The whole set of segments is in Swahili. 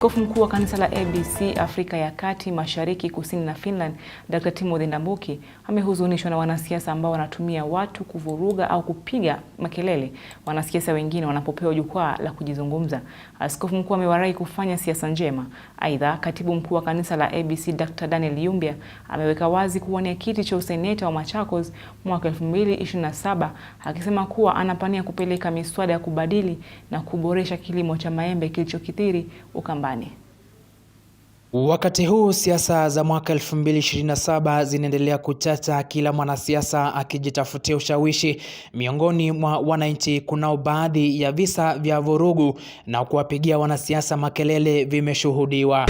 Askofu mkuu wa kanisa la ABC Afrika ya Kati, Mashariki, Kusini na Finland, Dr. Timothy Ndambuki amehuzunishwa na wanasiasa ambao wanatumia watu kuvuruga au kupiga makelele wanasiasa wengine wanapopewa jukwaa la kujizungumza. Askofu mkuu amewarai kufanya siasa njema. Aidha, katibu mkuu wa kanisa la ABC Dr. Daniel Yumbia ameweka wazi kuwania kiti cha useneta wa Machakos mwaka 2027, akisema kuwa anapania kupeleka miswada ya kubadili na kuboresha kilimo cha maembe kilichokithiri Ukambani. Wakati huu siasa za mwaka 2027 zinaendelea kuchacha, kila mwanasiasa akijitafutia ushawishi miongoni mwa wananchi. Kunao baadhi ya visa vya vurugu na kuwapigia wanasiasa makelele vimeshuhudiwa.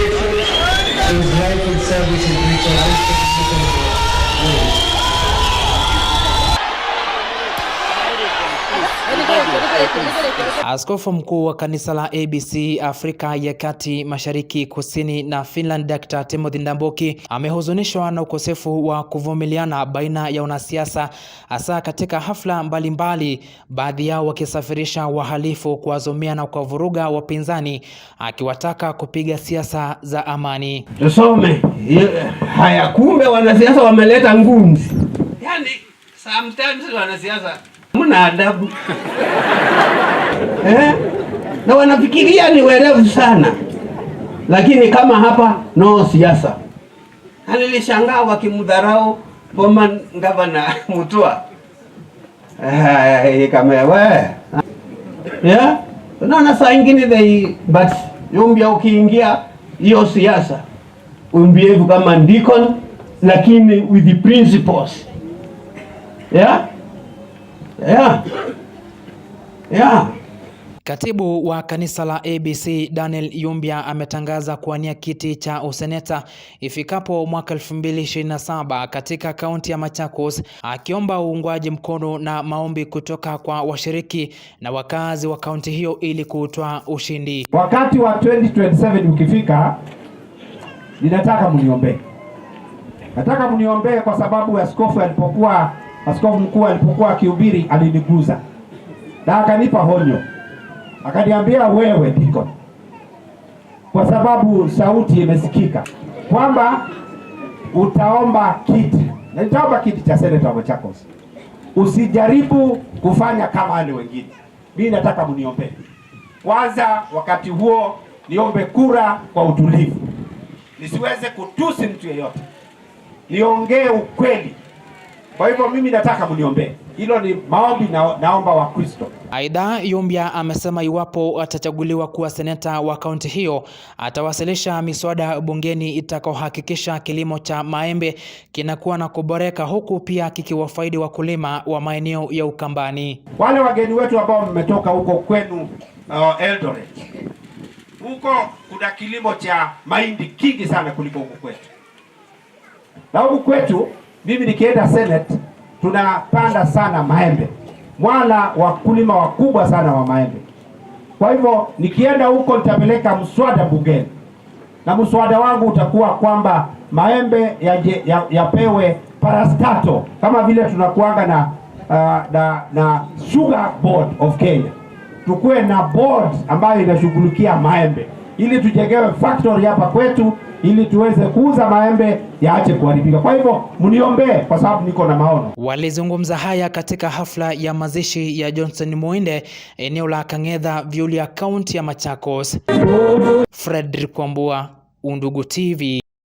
Askofu mkuu wa kanisa la ABC Afrika ya Kati, Mashariki, Kusini na Finland, Dr. Timothy Ndambuki amehuzunishwa na ukosefu wa kuvumiliana baina ya wanasiasa, hasa katika hafla mbalimbali, baadhi yao wakisafirisha wahalifu, kuwazomea na kuwavuruga wapinzani, akiwataka kupiga siasa za amani. Tusome haya, kumbe wanasiasa wameleta ngumzi. Yani sometimes wanasiasa mna adabu. Na wanafikiria ni werevu sana, lakini kama hapa no siasa. Nilishangaa wakimdharau former governor Mutua. Kama wewe unaona saa ingine but Yumbia ukiingia hiyo siasa umbievu kama deacon, lakini with the principles. Katibu wa kanisa la ABC Daniel Yumbia ametangaza kuwania kiti cha useneta ifikapo mwaka 2027 katika kaunti ya Machakos, akiomba uungwaji mkono na maombi kutoka kwa washiriki na wakazi wa kaunti hiyo ili kutoa ushindi. Wakati wa 2027 ukifika, ninataka mniombee. Nataka mniombee kwa sababu askofu mkuu alipokuwa akihubiri aliniguza na akanipa honyo. Akaniambia, wewe deacon, kwa sababu sauti imesikika kwamba utaomba kiti, na nitaomba kiti cha seneta wa Machakos, usijaribu kufanya kama wale wengine. Mimi nataka mniombe kwanza, wakati huo niombe kura kwa utulivu, nisiweze kutusi mtu yeyote, niongee ukweli. Kwa hivyo mimi nataka mniombe. Hilo ni maombi naomba wa Kristo. Aidha, Yumbia amesema iwapo atachaguliwa kuwa seneta wa kaunti hiyo, atawasilisha miswada bungeni itakayohakikisha kilimo cha maembe kinakuwa na kuboreka, huku pia kikiwafaidi wakulima wa maeneo ya Ukambani. Wale wageni wetu ambao mmetoka huko kwenu Eldoret, huko kuna kilimo cha mahindi kingi sana kuliko huko kwetu. Na huko kwetu mimi nikienda Senate tunapanda sana maembe, wala wakulima wakubwa sana wa maembe. Kwa hivyo nikienda huko nitapeleka mswada bungeni, na mswada wangu utakuwa kwamba maembe yapewe parastato kama vile tunakuanga na Sugar Board of Kenya. Tukue na board ambayo inashughulikia maembe ili tujengewe factory hapa kwetu ili tuweze kuuza maembe yaache kuharibika. Kwa hivyo mniombee kwa sababu niko na maono. Walizungumza haya katika hafla ya mazishi ya Johnson Muinde eneo la Kang'etha, Vyulia, kaunti ya Machakos. Fredrick Kwambua, Undugu TV.